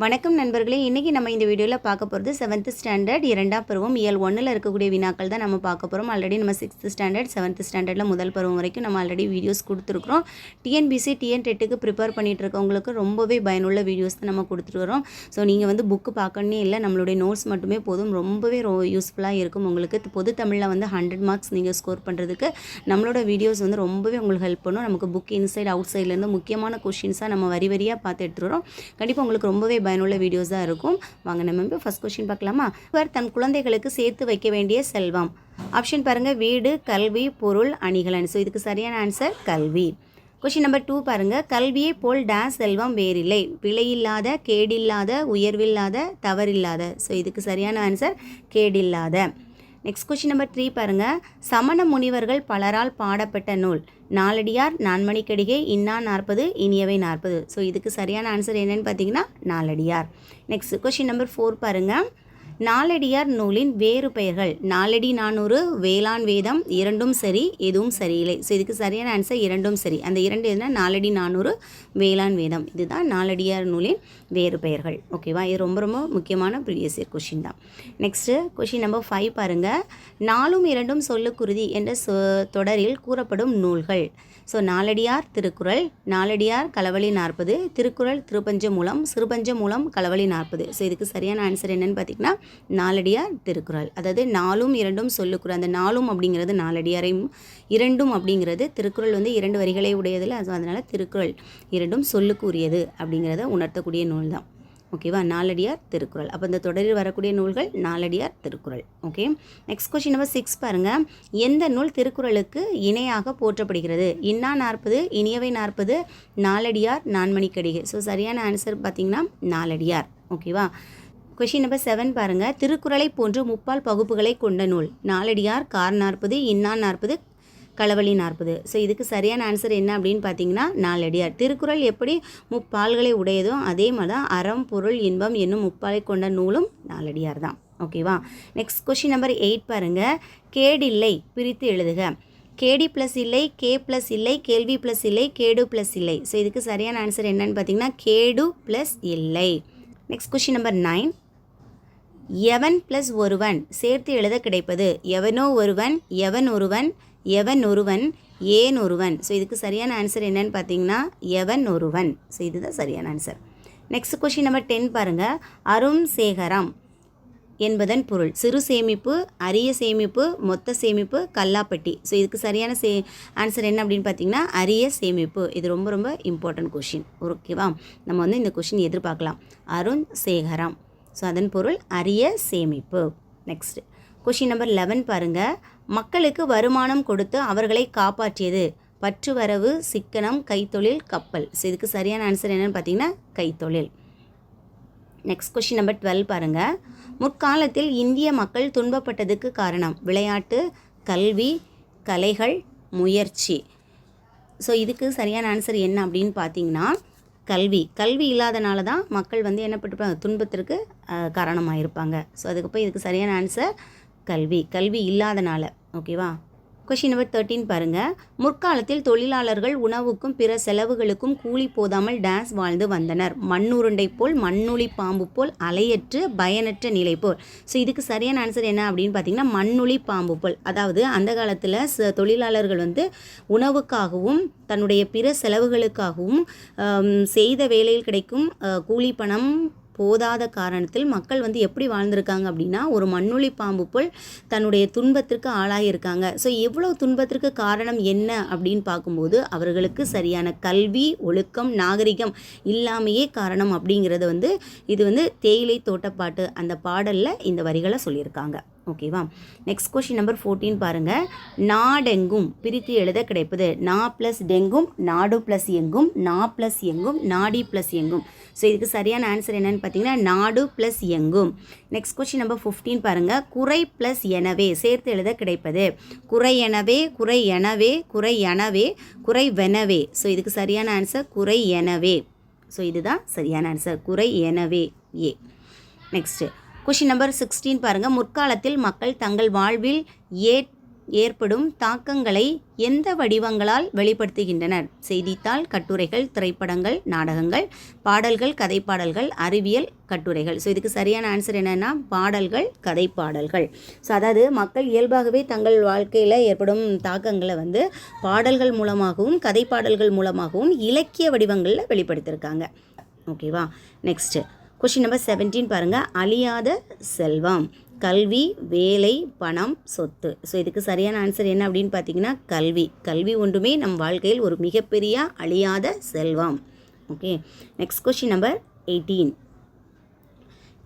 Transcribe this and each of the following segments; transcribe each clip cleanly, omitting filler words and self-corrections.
வணக்கம் நண்பர்களே, இன்றைக்கி நம்ம இந்த வீடியோவில் பார்க்க போகிறது 7th ஸ்டாண்டர்ட் 2ஆம் பருவம் இயல் 1ல் இருக்கக்கூடிய வினாக்கள் தான் நம்ம பார்க்க போகிறோம். ஆல்ரெடி நம்ம 6th ஸ்டாண்டர்ட் 7th ஸ்டாண்டர்டில் முதல் பருவம் வரைக்கும் நம்ம ஆல்ரெடி வீடியோஸ் கொடுத்துருக்குறோம். டிஎன்பிசி டிஎன்டெட்டுக்கு ப்ரிப்பேர் பண்ணிகிட்டு இருக்கவங்களுக்கு ரொம்பவே பயனுள்ள வீடியோஸ் தான் நம்ம கொடுத்துட்டு வரோம். ஸோ நீங்கள் புக்கு பார்க்கணுன்னே இல்லை, நம்மளுடைய நோட்ஸ் மட்டுமே போதும், ரொம்பவே யூஸ்ஃபுல்லாக இருக்கும். உங்களுக்கு பொது தமிழில் 100 மார்க்ஸ் நீங்கள் ஸ்கோர் பண்ணுறதுக்கு நம்மளோட வீடியோஸ் ரொம்பவே உங்களுக்கு ஹெல்ப் பண்ணும். நமக்கு புக் இன்சைட் அவுட் சைட்லேருந்து முக்கியமான கொஷின்ஸாக நம்ம வரி வரியாக பார்த்து எடுத்துகிட்டு வரோம். கண்டிப்பாக உங்களுக்கு ரொம்பவே பயனுள்ள வீடியோஸ் தான் இருக்கும். வாங்க நம்ம ஃபர்ஸ்ட் क्वेश्चन பார்க்கலாமா? இவர் தன் குழந்தைகளுக்கு சேர்த்து வைக்க வேண்டிய செல்வம். ஆப்ஷன் பாருங்க, வீடு, கல்வி, பொருள், அணிகலன். ஸோ இதுக்கு சரியான ஆன்சர் கல்வி. क्वेश्चन நம்பர் 2 பாருங்க, கல்வியை போல் டேஸ் செல்வம் வேறில்லை. பிழையில்லாத, கேடில்லாத, உயர்வில்லாத, தவறில்லாத. ஸோ இதுக்கு சரியான ஆன்சர் கேடில்லாத. நெக்ஸ்ட் क्वेश्चन நம்பர் 3 பாருங்க, சமண முனிவர்கள் பலரால் பாடப்பட்ட நூல். நாலடியார், நான்மணிக்கடிகை, இன்னா 40, இனியவை 40. ஸோ இதுக்கு சரியான ஆன்சர் என்னன்னு பார்த்தீங்கன்னா நாலடியார். நெக்ஸ்ட் क्वेश्चन நம்பர் 4 பாருங்க, நாலடியார் நூலின் வேறு பெயர்கள். நாலடி 400, வேளாண் வேதம், இரண்டும் சரி, எதுவும் சரியில்லை. ஸோ இதுக்கு சரியான ஆன்சர் இரண்டும் சரி. அந்த இரண்டு எதுனா நாலடி 400, வேளாண் வேதம். இதுதான் நாலடியார் நூலின் வேறு பெயர்கள். ஓகேவா? இது ரொம்ப ரொம்ப முக்கியமான ப்ரீவியஸ் இயர் கொஷின் தான். நெக்ஸ்ட்டு क्वेश्चन நம்பர் 5 பாருங்கள், நாலும் இரண்டும் சொல்லுக்குருதி என்ற தொடரில் கூறப்படும் நூல்கள். ஸோ நாலடியார் திருக்குறள், நாலடியார் களவழி 40, திருக்குறள் திருப்பஞ்ச மூலம், சிறுபஞ்ச மூலம் களவழி 40. ஸோ இதுக்கு சரியான ஆன்சர் என்னன்னு பார்த்தீங்கன்னா நாலடியார் திருக்குறள். அதாவது நாலும் இரண்டும் சொல்லுக்குறள். அந்த நாலும் அப்படிங்கிறது நாலடியாரையும், இரண்டும் அப்படிங்கிறது திருக்குறள் 2 வரிகளை உடையதில், அதனால் திருக்குறள் இரண்டும் சொல்லுக்கு உரியது அப்படிங்கிறத உணர்த்தக்கூடிய நூல் தான். ஓகேவா? நாலடியார் திருக்குறள். அப்போ இந்த தொடரில் வரக்கூடிய நூல்கள் Naladiyar Thirukkural. Okay. Next question number 6 பாருங்கள், எந்த நூல் திருக்குறளுக்கு இணையாக போற்றப்படுகிறது? இன்னா 40, இனியவை 40, நாலடியார், நான்மணிக்கடிகை. ஸோ சரியான ஆன்சர் பார்த்தீங்கன்னா நாலடியார். ஓகேவா? क्वेश्चन நம்பர் 7 பாருங்கள், திருக்குறளை போன்று முப்பால் பகுப்புகளை கொண்ட நூல். நாலடியார், கார் 40, இன்னா 40, களவழி 40. ஸோ இதுக்கு சரியான ஆன்சர் என்ன அப்படின்னு பார்த்தீங்கன்னா நாலடியார். திருக்குறள் எப்படி முப்பால்களை உடையதோ அதே மாதிரி தான் அறம், பொருள், இன்பம் என்னும் முப்பாலை கொண்ட நூலும் நாலடியார் தான். ஓகேவா? நெக்ஸ்ட் क्वेश्चन நம்பர் 8 பாருங்கள், கேடில்லை பிரித்து எழுதுக. கேடி ப்ளஸ் இல்லை, கே ப்ளஸ் இல்லை, கேள்வி ப்ளஸ் இல்லை, கேடு ப்ளஸ் இல்லை. ஸோ இதுக்கு சரியான ஆன்சர் என்னன்னு பார்த்தீங்கன்னா கேடு ப்ளஸ் இல்லை. நெக்ஸ்ட் क्वेश्चन நம்பர் 9, எவன் ப்ளஸ் ஒருவன் சேர்த்து எழுத கிடைப்பது. எவனோ ஒருவன், எவன் ஒருவன், எவன் ஒருவன், ஏன் ஒருவன். ஸோ இதுக்கு சரியான ஆன்சர் என்னன்னு பார்த்தீங்கன்னா எவன் ஒருவன். ஸோ இதுதான் சரியான ஆன்சர். நெக்ஸ்ட் क्वेश्चन நம்பர் 10 பாருங்கள், அரும் சேகரம் என்பதன் பொருள். சிறு சேமிப்பு, அரிய சேமிப்பு, மொத்த சேமிப்பு, கல்லாப்பட்டி. ஸோ இதுக்கு சரியான ஆன்சர் என்ன அப்படின்னு பார்த்தீங்கன்னா அரிய சேமிப்பு. இது ரொம்ப ரொம்ப இம்பார்ட்டன்ட் கொஷின். ஓகேவா? நம்ம இந்த கொஷின் எதிர்பார்க்கலாம். அரும் சேகரம். ஸோ அதன் பொருள் அரிய சேமிப்பு. நெக்ஸ்ட் क्वेश्चन நம்பர் 11 பாருங்கள், மக்களுக்கு வருமானம் கொடுத்து அவர்களை காப்பாற்றியது. பற்று வரவு, சிக்கனம், கைத்தொழில், கப்பல். ஸோ இதுக்கு சரியான ஆன்சர் என்னென்னு பார்த்தீங்கன்னா கைத்தொழில். நெக்ஸ்ட் क्वेश्चन நம்பர் 12 பாருங்கள், முற்காலத்தில் இந்திய மக்கள் துன்பப்பட்டதுக்கு காரணம். விளையாட்டு, கல்வி, கலைகள், முயற்சி. ஸோ இதுக்கு சரியான ஆன்சர் என்ன அப்படின்னு பார்த்தீங்கன்னா கல்வி. கல்வி இல்லாதனால தான் மக்கள் என்ன பண்ணிருப்பாங்க, துன்பத்திற்கு காரணமாக இருப்பாங்க. ஸோ அதுக்கப்புறம் இதுக்கு சரியான ஆன்சர் கல்வி. கல்வி இல்லாதனால. ஓகேவா? क्वेश्चन நம்பர் 13 பாருங்கள், முற்காலத்தில் தொழிலாளர்கள் உணவுக்கும் பிற செலவுகளுக்கும் கூலி போதாமல் டேஸ் வாழ்ந்து வந்தனர். மண்ணுருண்டை போல், மண்ணுளி பாம்பு போல், அலையற்று பயனற்ற நிலை போல். ஸோ இதுக்கு சரியான ஆன்சர் என்ன அப்படின்னு பார்த்தீங்கன்னா மண்ணுளி பாம்பு போல். அதாவது அந்த காலத்தில் தொழிலாளர்கள் உணவுக்காகவும் தன்னுடைய பிற செலவுகளுக்காகவும் செய்த வேலையில் கிடைக்கும் கூலி பணம் போதாத காரணத்தில் மக்கள் எப்படி வாழ்ந்திருக்காங்க அப்படின்னா ஒரு மண்ணுளி பாம்பு போல் தன்னுடைய துன்பத்திற்கு ஆளாகியிருக்காங்க. ஸோ எவ்வளோ துன்பத்திற்கு காரணம் என்ன அப்படின்னு பார்க்கும்போது அவர்களுக்கு சரியான கல்வி, ஒழுக்கம், நாகரிகம் இல்லாமையே காரணம் அப்படிங்கிறத இது தேயிலை தோட்டப்பாட்டு அந்த பாடலில் இந்த வரிகளை சொல்லியிருக்காங்க. ஓகேவா? நெக்ஸ்ட் क्वेश्चन நம்பர் 14 பாருங்கள், நாடெங்கும் பிரித்து எழுத கிடைப்பது. நா ப்ளஸ் டெங்கும், நாடு ப்ளஸ் எங்கும், நா ப்ளஸ் எங்கும், நாடி ப்ளஸ் எங்கும். ஸோ இதுக்கு சரியான ஆன்சர் என்னன்னு பார்த்தீங்கன்னா நாடு ப்ளஸ் எங்கும். நெக்ஸ்ட் क्वेश्चन நம்பர் 15 பாருங்கள், குறை ப்ளஸ் எனவே சேர்த்து எழுத கிடைப்பது. குறை எனவே, குறை எனவே, குறை எனவே, குறை வெனவே. ஸோ இதுக்கு சரியான ஆன்சர் குறை எனவே. ஸோ இதுதான் சரியான ஆன்சர் குறை எனவே ஏ. நெக்ஸ்ட்டு क्वेश्चन நம்பர் 16 பாருங்கள், முற்காலத்தில் மக்கள் தங்கள் வாழ்வில் ஏற்படும் தாக்கங்களை எந்த வடிவங்களால் வெளிப்படுத்துகின்றனர்? செய்தித்தாள், கட்டுரைகள், திரைப்படங்கள், நாடகங்கள், பாடல்கள், கதைப்பாடல்கள், அறிவியல், கட்டுரைகள். ஸோ இதுக்கு சரியான ஆன்சர் என்னென்னா பாடல்கள், கதைப்பாடல்கள். ஸோ அதாவது மக்கள் இயல்பாகவே தங்கள் வாழ்க்கையில் ஏற்படும் தாக்கங்களை வந்து பாடல்கள் மூலமாகவும் கதைப்பாடல்கள் மூலமாகவும் இலக்கிய வடிவங்களில் வெளிப்படுத்தியிருக்காங்க. ஓகேவா? நெக்ஸ்ட்டு கொஷின் நம்பர் 17 பாருங்கள். அழியாத செல்வம். கல்வி, வேலை, பணம், சொத்து. ஸோ இதுக்கு சரியான ஆன்சர் என்ன அப்படின்னு பார்த்தீங்கன்னா கல்வி. கல்வி ஒன்றுமே நம் வாழ்க்கையில் ஒரு மிகப்பெரிய அழியாத செல்வம். Okay, next question number 18.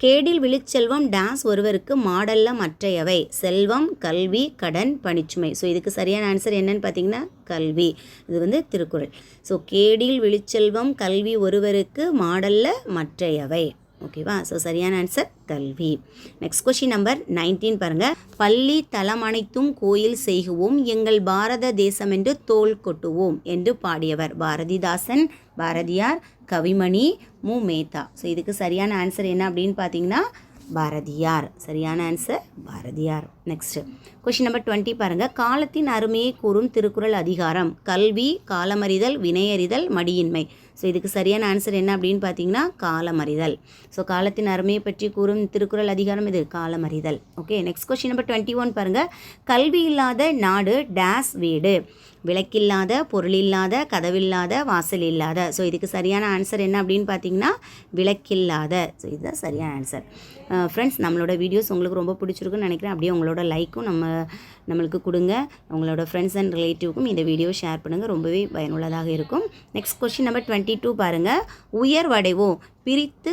கேடில் விழுச்செல்வம் டேஸ் ஒருவருக்கு மாடல்ல மற்றையவை. செல்வம், கல்வி, கடன், பணிச்சுமை. ஸோ இதுக்கு சரியான ஆன்சர் என்னன்னு பார்த்தீங்கன்னா கல்வி. இது வந்து திருக்குறள். ஸோ கேடில் விழுச்செல்வம் கல்வி ஒருவருக்கு மாடல்ல மற்றையவை. ஓகேவா? ஸோ சரியான ஆன்சர் கல்வி. நெக்ஸ்ட் கொஷின் நம்பர் 19 பாருங்கள். பள்ளி தலம் அனைத்தும் கோயில் செய்குவோம், எங்கள் பாரத தேசம் என்று தோள் கொட்டுவோம் என்று பாடியவர்? பாரதிதாசன், பாரதியார், கவிமணி, மு. மேத்தா. ஸோ இதுக்கு சரியான ஆன்சர் என்ன அப்படின்னு பார்த்தீங்கன்னா பாரதியார். சரியான answer Bharathiyar. Next question number 20 பாருங்கள். காலத்தின் அருமையை கூறும் திருக்குறள் அதிகாரம்? கல்வி, காலமறிதல், வினையறிதல், மடியின்மை. ஸோ இதுக்கு சரியான ஆன்சர் என்ன அப்படின்னு பார்த்தீங்கன்னா காலமறிதல். ஸோ காலத்தின் அருமையை பற்றி கூறும் திருக்குறள் அதிகாரம் இது காலமறிதல். ஓகே, நெக்ஸ்ட் கொஷின் நம்பர் 21 பாருங்கள். கல்வி இல்லாத நாடு டேஸ் வீடு? விளக்கில்லாத, பொருளில்லாத, கதவில்லாத, வாசல் இல்லாத. ஸோ இதுக்கு சரியான ஆன்சர் என்ன அப்படின்னு பார்த்தீங்கன்னா விளக்கில்லாத. ஸோ இதுதான் சரியான ஆன்சர். ஃப்ரெண்ட்ஸ், நம்மளோட வீடியோஸ் உங்களுக்கு ரொம்ப பிடிச்சிருக்குன்னு நினைக்கிறேன். அப்படியே உங்களோட லைக்கும் நம்மளுக்கு கொடுங்க. உங்களோட ஃப்ரெண்ட்ஸ் அண்ட் ரிலேட்டிவ்க்கும் இந்த வீடியோ ஷேர் பண்ணுங்கள். ரொம்பவே பயனுள்ளதாக இருக்கும். நெக்ஸ்ட் கொஸ்டின் நம்பர் 22 பாருங்கள். உயர் வடைவோம் பிரித்து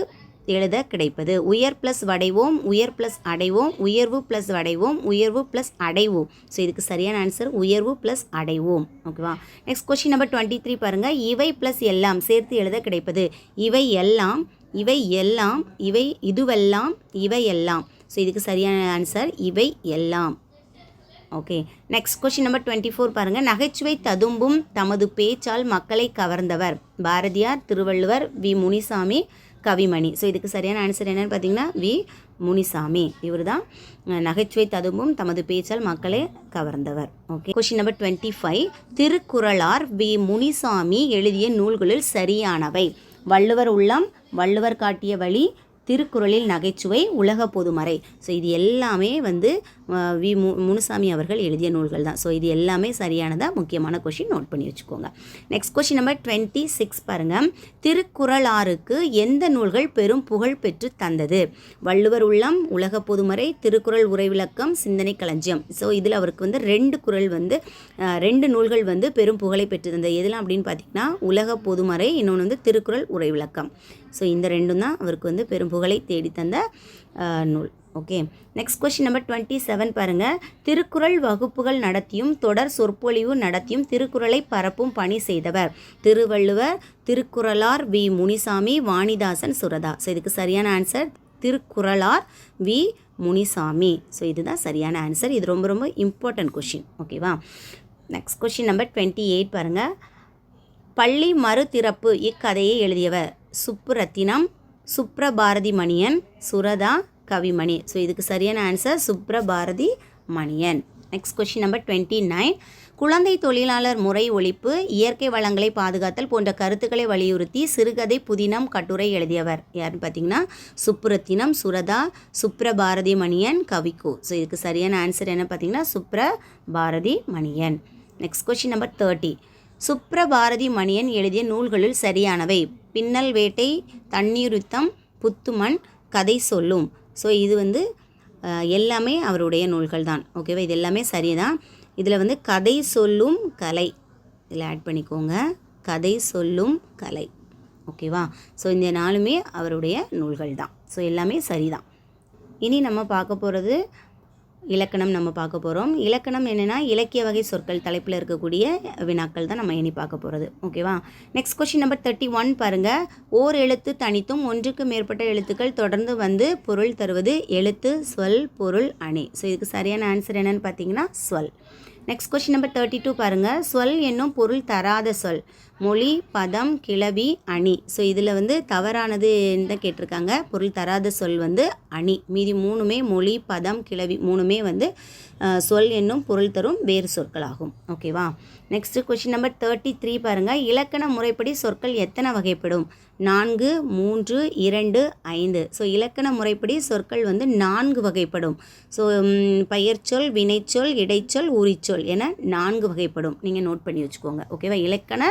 எழுத கிடைப்பது? உயர் ப்ளஸ் வடைவோம், உயர் ப்ளஸ் அடைவோம், உயர்வு ப்ளஸ் வடைவோம், உயர்வு ப்ளஸ் அடைவோம். ஸோ இதுக்கு சரியான ஆன்சர் உயர்வு ப்ளஸ் அடைவோம். ஓகேவா? நெக்ஸ்ட் கொஸ்டின் நம்பர் 23 பாருங்கள். இவை ப்ளஸ் எல்லாம் சேர்த்து எழுத கிடைப்பது? இவை எல்லாம், இவை எல்லாம், இவை இதுவெல்லாம், இவை எல்லாம். ஸோ இதுக்கு சரியான ஆன்சர் இவை எல்லாம். ஓகே, நெக்ஸ்ட் கொஸ்டின் நம்பர் 24 பாருங்கள். நகைச்சுவை ததும்பும் தமது பேச்சால் மக்களை கவர்ந்தவர்? பாரதியார், திருவள்ளுவர், வி. முனிசாமி, கவிமணி. ஸோ இதுக்கு சரியான ஆன்சர் என்னன்னு பார்த்தீங்கன்னா வி. முனிசாமி. இவர் தான் நகைச்சுவை ததும்பும் தமது பேச்சால் மக்களை கவர்ந்தவர். Okay, question number 25. Thirukkuralar we. Munisamy எழுதிய நூல்களில் சரியானவை? வள்ளுவர் உள்ளம், வள்ளுவர் காட்டிய வழி, திருக்குறளில் நகைச்சுவை, உலக பொதுமறை. ஸோ இது எல்லாமே வந்து வி. முனுசாமி அவர்கள் எழுதிய நூல்கள் தான். ஸோ இது எல்லாமே சரியானதாக முக்கியமான கொஷின் நோட் பண்ணி வச்சுக்கோங்க. நெக்ஸ்ட் கொஷின் நம்பர் 26 பாருங்கள். திருக்குறளாருக்கு எந்த நூல்கள் பெரும் புகழ் பெற்று தந்தது? வள்ளுவர் உள்ளம், உலக பொதுமறை, திருக்குறள் உரை விளக்கம், சிந்தனை களஞ்சியம். ஸோ இதில் அவருக்கு வந்து ரெண்டு நூல்கள் வந்து பெரும் புகழை பெற்று தந்தது. எதெல்லாம் அப்படின்னு பார்த்தீங்கன்னா உலக பொதுமறை, இன்னொன்று வந்து திருக்குறள் உரை விளக்கம். ஸோ இந்த ரெண்டும் தான் அவருக்கு வந்து பெரும் புகழை தேடித்தந்த நூல். ஓகே, நெக்ஸ்ட் கொஸ்டின் நம்பர் 27 பாருங்கள். திருக்குறள் வகுப்புகள் நடத்தியும் தொடர் சொற்பொழிவு நடத்தியும் திருக்குறளை பரப்பும் பணி செய்தவர்? திருவள்ளுவர், திருக்குறளார் வி. முனிசாமி, வாணிதாசன், சுரதா. ஸோ இதுக்கு சரியான answer Thirukkuralar we. Munisamy. So இதுதான் சரியான ஆன்சர். இது ரொம்ப ரொம்ப இம்பார்ட்டன்ட் கொஷின். ஓகேவா? நெக்ஸ்ட் கொஸ்டின் நம்பர் 28 பாருங்கள். பள்ளி மறுதிறப்பு இக்கதையை எழுதியவர்? சுப்புரத்தினம், சுப்ரபாரதி மணியன், சுரதா, கவிமணி. ஸோ இதுக்கு சரியான answer Subrabharathi Manian. Next question number 29. குழந்தை தொழிலாளர் முறை ஒழிப்பு, இயற்கை வளங்களை பாதுகாத்தல் போன்ற கருத்துக்களை வலியுறுத்தி சிறுகதை, புதினம், கட்டுரை எழுதியவர்? யாருன்னு பார்த்தீங்கன்னா சுப்புரத்தினம், சுரதா, சுப்ரபாரதி மணியன், கவிக்கு. ஸோ இதுக்கு சரியான ஆன்சர் என்ன பார்த்தீங்கன்னா Subrabharathi Manian. Next question number 30. Subrabharathi Manian எழுதிய நூல்களில் சரியானவை? பின்னல் வேட்டை, தண்ணீருத்தம், புத்துமண், கதை சொல்லும். ஸோ இது வந்து எல்லாமே அவருடைய நூல்கள் தான். ஓகேவா? இது எல்லாமே சரிதான். இதில் வந்து கதை சொல்லும் கலை இதில் ஆட் பண்ணிக்கோங்க. கதை சொல்லும் கலை. ஓகேவா? ஸோ இந்த நாளுமே அவருடைய நூல்கள் தான். ஸோ எல்லாமே சரிதான். இனி நம்ம பார்க்க போகிறது இலக்கணம். நம்ம பார்க்க போகிறோம். இலக்கணம் என்னென்னா இலக்கிய வகை சொற்கள் தலைப்பில் இருக்கக்கூடிய வினாக்கள் தான் நம்ம இனி பார்க்க போகிறது. ஓகேவா? நெக்ஸ்ட் கொஸ்டின் நம்பர் 31 பாருங்கள். ஓர் எழுத்து தனித்தும் ஒன்றுக்கு மேற்பட்ட எழுத்துக்கள் தொடர்ந்து வந்து பொருள் தருவது? எழுத்து, சொல், பொருள், அணி. ஸோ இதுக்கு சரியான ஆன்சர் என்னன்னு பார்த்தீங்கன்னா சொல். நெக்ஸ்ட் கொஸ்டின் நம்பர் 32 பாருங்கள். சொல் என்னும் பொருள் தராத சொல் மொழி, பதம், கிளவி, அணி. ஸோ இதில் வந்து தவறானது தான் கேட்டிருக்காங்க. பொருள் தராத சொல் வந்து அணி. மீதி 3மே மொழி, பதம், கிளவி 3மே வந்து சொல் என்னும் பொருள் தரும் வேறு சொற்களாகும். ஓகேவா? நெக்ஸ்ட் கொஷின் நம்பர் 33 பாருங்கள். இலக்கண முறைப்படி சொற்கள் எத்தனை வகைப்படும்? 4, 3, 2, 5. ஸோ இலக்கண முறைப்படி சொற்கள் வந்து 4 வகைப்படும். ஸோ பெயர்ச்சொல், வினைச்சொல், இடைச்சொல், உரிச்சொல் என 4 வகைப்படும். நீங்கள் நோட் பண்ணி வச்சுக்கோங்க. ஓகேவா? இலக்கண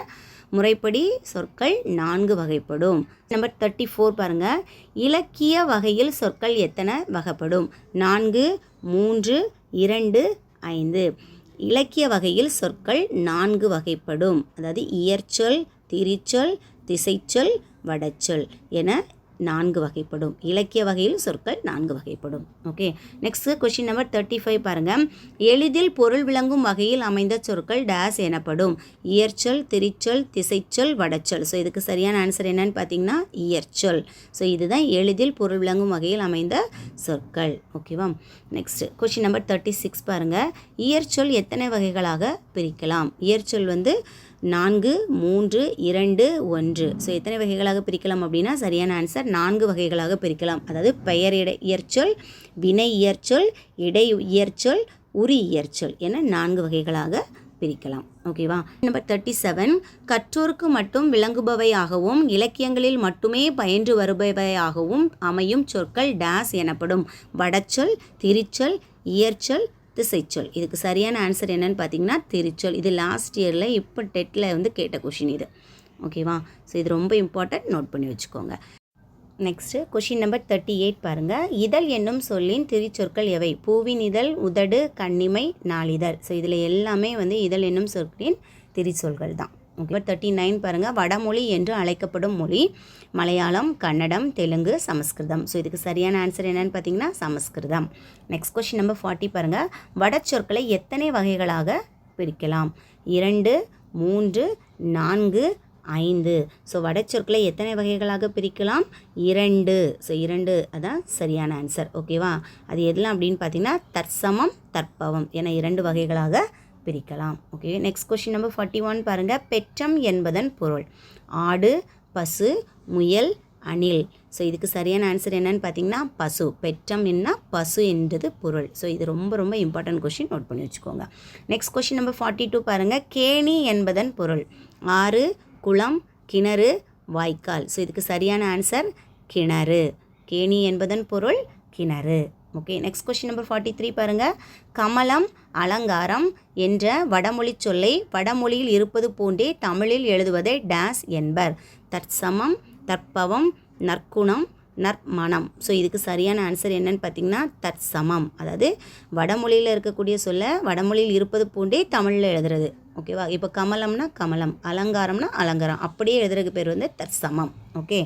முறைப்படி சொற்கள் 4 வகைப்படும். நம்பர் 34 பாருங்கள். இலக்கிய வகையில் சொற்கள் எத்தனை வகைப்படும்? 4, 3, 2, 5. இலக்கிய வகையில் சொற்கள் 4 வகைப்படும். அதாவது இயற்சொல், திரிச்சொல், திசைச்சொல், வடச்சொல் என 4 வகைப்படும். இலக்கிய வகையில் சொற்கள் 4 வகைப்படும். ஓகே. நெக்ஸ்ட் கொஸ்டின் நம்பர் 35 பாருங்கள். எளிதில் பொருள் விளங்கும் வகையில் அமைந்த சொற்கள் டேஸ் எனப்படும்? இயற்சொல், திரிச்சொல், திசைச்சொல், வடச்சொல். ஸோ இதுக்கு சரியான ஆன்சர் என்னன்னு பார்த்தீங்கன்னா இயற்சொல். ஸோ இதுதான் எளிதில் பொருள் விளங்கும் வகையில் அமைந்த சொற்கள். ஓகேவா? நெக்ஸ்ட் கொஸ்டின் நம்பர் 36 பாருங்கள். இயற்சொல் எத்தனை வகைகளாக பிரிக்கலாம்? இயற்சொல் வந்து 4, 3, 2, 1. ஸோ எத்தனை வகைகளாக பிரிக்கலாம் அப்படின்னா சரியான ஆன்சர் 4 வகைகளாக பிரிக்கலாம். அதாவது பெயர் இயற்சொல், வினை இயற்சொல், இடை இயற்சொல், உரி இயற்சொல் என 4 வகைகளாக பிரிக்கலாம். ஓகேவா? நம்பர் 37. கற்றோருக்கு மட்டும் விளங்குபவையாகவும் இலக்கியங்களில் மட்டுமே பயின்று வருபவையாகவும் அமையும் சொற்கள் டேஸ் எனப்படும்? வடச்சொல், திரிச்சொல், இயற்சொல், திசைச்சொல். இதுக்கு சரியான ஆன்சர் என்னன்னு பார்த்தீங்கன்னா திரிச்சொல். இது லாஸ்ட் இயரில் இப்போ டெட்டில் வந்து கேட்ட கொஷின் இது. ஓகேவா? ஸோ இது ரொம்ப இம்பார்ட்டன்ட், நோட் பண்ணி வச்சுக்கோங்க. நெக்ஸ்ட்டு கொஷின் நம்பர் 38 பாருங்கள். இதழ் என்னும் சொல்லின் திரிச்சொற்கள் எவை? பூவின் இதழ், உதடு, கண்ணிமை, நாளிதழ். ஸோ இதில் எல்லாமே வந்து இதழ் என்னும் சொற்களின் திரிச்சொல்கள் தான். ஓகே. 39 பாருங்கள். வடமொழி என்று அழைக்கப்படும் மொழி மலையாளம், கன்னடம், தெலுங்கு, சமஸ்கிருதம். ஸோ இதுக்கு சரியான ஆன்சர் என்னன்னு பார்த்தீங்கன்னா சமஸ்கிருதம். நெக்ஸ்ட் கொஸ்டின் நம்பர் 40 பாருங்கள். வடச்சொற்களை எத்தனை வகைகளாக பிரிக்கலாம்? 2, 3, 4, 5. ஸோ வடச்சொற்களை எத்தனை வகைகளாக பிரிக்கலாம்? 2. ஸோ 2 அதான் சரியான ஆன்சர். ஓகேவா? அது எதெல்லாம் அப்படின்னு பார்த்தீங்கன்னா தற்சமம், தற்பவம் என 2 வகைகளாக பிரிக்கலாம். ஓகே. நெக்ஸ்ட் கொஸ்டின் நம்பர் 41 பாருங்கள். பெற்றம் என்பதன் பொருள்? ஆடு, பசு, முயல், அணில். ஸோ இதுக்கு சரியான ஆன்சர் என்னன்னு பார்த்தீங்கன்னா பசு. பெற்றம் என்ன? பசு என்றது பொருள். ஸோ இது ரொம்ப ரொம்ப இம்பார்ட்டன்ட் கொஸ்டின், நோட் பண்ணி வச்சுக்கோங்க. நெக்ஸ்ட் கொஸ்டின் நம்பர் 42 பாருங்கள். கேணி என்பதன் பொருள்? ஆறு, குளம், கிணறு, வாய்க்கால். ஸோ இதுக்கு சரியான ஆன்சர் கிணறு. கேணி என்பதன் பொருள் கிணறு. ஓகே. நெக்ஸ்ட் கொஸ்டின் நம்பர் 43 பாருங்கள். கமலம், அலங்காரம் என்ற வடமொழி சொல்லை வடமொழியில் இருப்பது போன்றே தமிழில் எழுதுவதை டேஸ் என்பர்? தற்சமம், தற்பவம், நற்குணம், நற்மணம். ஸோ இதுக்கு சரியான ஆன்சர் என்னன்னு பார்த்தீங்கன்னா தற்சமம். அதாவது வடமொழியில் இருக்கக்கூடிய சொல்ல வடமொழியில் இருப்பது போன்றே தமிழில் எழுதுறது. ஓகேவா? இப்போ கமலம்னா கமலம், அலங்காரம்னா அலங்காரம், அப்படியே எழுதுறதுக்கு பேர் வந்து தற்சமம். ஓகே.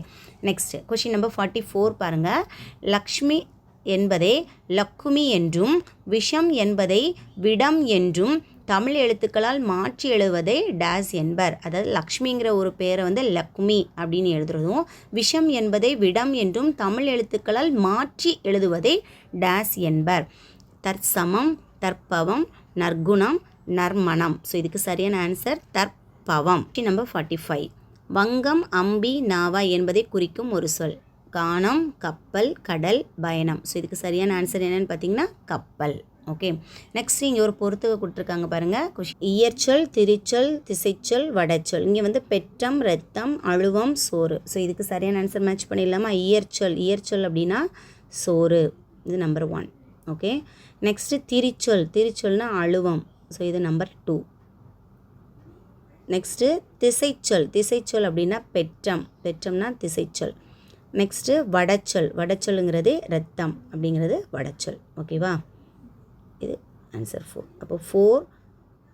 நெக்ஸ்ட் கொஸ்டின் நம்பர் 44 பாருங்கள். லக்ஷ்மி என்பதை லக்குமி என்றும் விஷம் என்பதை விடம் என்றும் தமிழ் எழுத்துக்களால் மாற்றி எழுதுவதை டேஸ் என்பர்? அதாவது லக்ஷ்மிங்கிற ஒரு பேரை வந்து லக்குமி அப்படின்னு எழுதுறதும், விஷம் என்பதை விடம் என்றும் தமிழ் எழுத்துக்களால் மாற்றி எழுதுவதை டேஸ் என்பர்? தற்சமம், தற்பவம், நற்குணம், நற்மணம். ஸோ இதுக்கு சரியான ஆன்சர் தற்பவம். நம்பர் 45. வங்கம், அம்பி, நாவா என்பதை குறிக்கும் ஒரு சொல்? கானம், கப்பல், கடல், பயணம். ஸோ இதுக்கு சரியான ஆன்சர் என்னன்னு பார்த்தீங்கன்னா கப்பல். ஓகே. நெக்ஸ்ட் இங்கே ஒரு பொறுத்துக கொடுத்துருக்காங்க பாருங்கள். இயற்சொல், திரிச்சொல், திசைச்சொல், வடச்சொல். இங்கே வந்து பெற்றம், ரத்தம், அழுவம், சோறு. ஸோ இதுக்கு சரியான ஆன்சர் மேட்ச் பண்ணிடலாமா? இயற்சொல். இயற்சொல் அப்படின்னா சோறு. இது நம்பர் 1. ஓகே. நெக்ஸ்ட்டு திரிச்சொல். திரிச்சொல்னா அழுவம். ஸோ இது நம்பர் 2. நெக்ஸ்ட்டு திசைச்சொல். திசைச்சொல் அப்படின்னா பெற்றம். பெற்றம்னா திசைச்சொல். நெக்ஸ்ட்டு வடச்சொல். வடச்சொல்லுங்கிறது ரத்தம் அப்படிங்கிறது வடச்சொல். ஓகேவா? இது ஆன்சர் 4. அப்போ 4,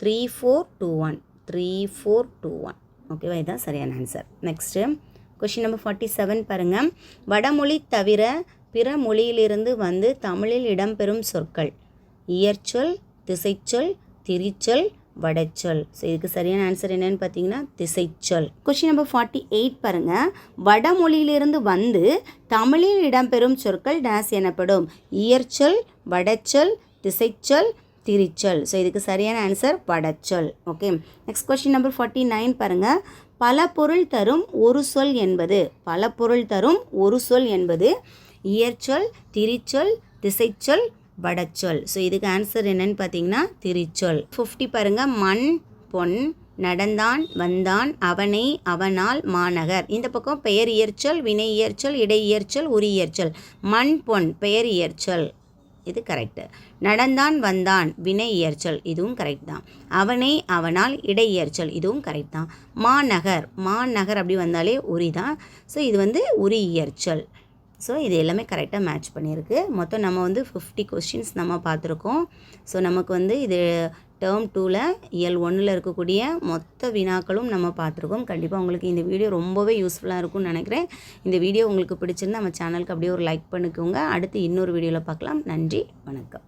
3, 4, 2, 1. 3, 4, 2, 1. ஓகேவா? இதுதான் சரியான ஆன்சர். நெக்ஸ்ட்டு கொஷின் நம்பர் 47 பாருங்கள். வடமொழி தவிர பிற மொழியிலிருந்து வந்து தமிழில் இடம்பெறும் சொற்கள்? இயற்சொல், திசைச்சொல், திரிச்சொல், வடச்சொல். ஸோ இதுக்கு சரியான ஆன்சர் என்னன்னு பார்த்தீங்கன்னா திசைச்சொல். கொஸ்டின் நம்பர் 48 பாருங்கள். வடமொழியிலிருந்து வந்து தமிழில் இடம்பெறும் சொற்கள் டேஸ் எனப்படும்? இயற்சொல், வடச்சொல், திசைச்சொல், திரிச்சொல். ஸோ இதுக்கு சரியான ஆன்சர் வடச்சொல். ஓகே. நெக்ஸ்ட் கொஸ்டின் நம்பர் 49 பாருங்கள். பல பொருள் தரும் ஒரு சொல் என்பது, பல பொருள் தரும் ஒரு சொல் என்பது இயற்சொல், திரிச்சொல், திசைச்சொல், வடச்சொல். ஸோ இதுக்கு ஆன்சர் என்னன்னு பார்த்தீங்கன்னா திரிச்சொல். 50 பாருங்கள். மண் பொன் நடந்தான் வந்தான் அவனை அவனால் மாநகர். இந்த பக்கம் பெயர் இயற்சொல், வினை இயற்சொல், இடை இயற்சொல், உரி இயற்சொல். மண் பொன் பெயர் இயற்சொல், இது கரெக்டு. நடந்தான் வந்தான் வினை இயற்சொல், இதுவும் கரெக்ட் தான். அவனை அவனால் இடை இயற்சொல், இதுவும் கரெக்ட் தான். மாநகர், மாநகர் அப்படி வந்தாலே உரி தான். ஸோ இது வந்து உரி இயற்சொல். ஸோ இது எல்லாமே கரெக்டாக மேட்ச் பண்ணியிருக்கு. மொத்தம் நம்ம வந்து 50 கொஸ்டின்ஸ் நம்ம பார்த்துருக்கோம். ஸோ நமக்கு வந்து இது டேர்ம் 2ல் இயல் 1ல் இருக்கக்கூடிய மொத்த வினாக்களும் நம்ம பார்த்துருக்கோம். கண்டிப்பாக உங்களுக்கு இந்த வீடியோ ரொம்பவே யூஸ்ஃபுல்லாக இருக்கும்னு நினைக்கிறேன். இந்த வீடியோ உங்களுக்கு பிடிச்சிருந்தா நம்ம சேனலுக்கு அப்படியே ஒரு லைக் பண்ணிக்கோங்க. அடுத்து இன்னொரு வீடியோவில் பார்க்கலாம். நன்றி, வணக்கம்.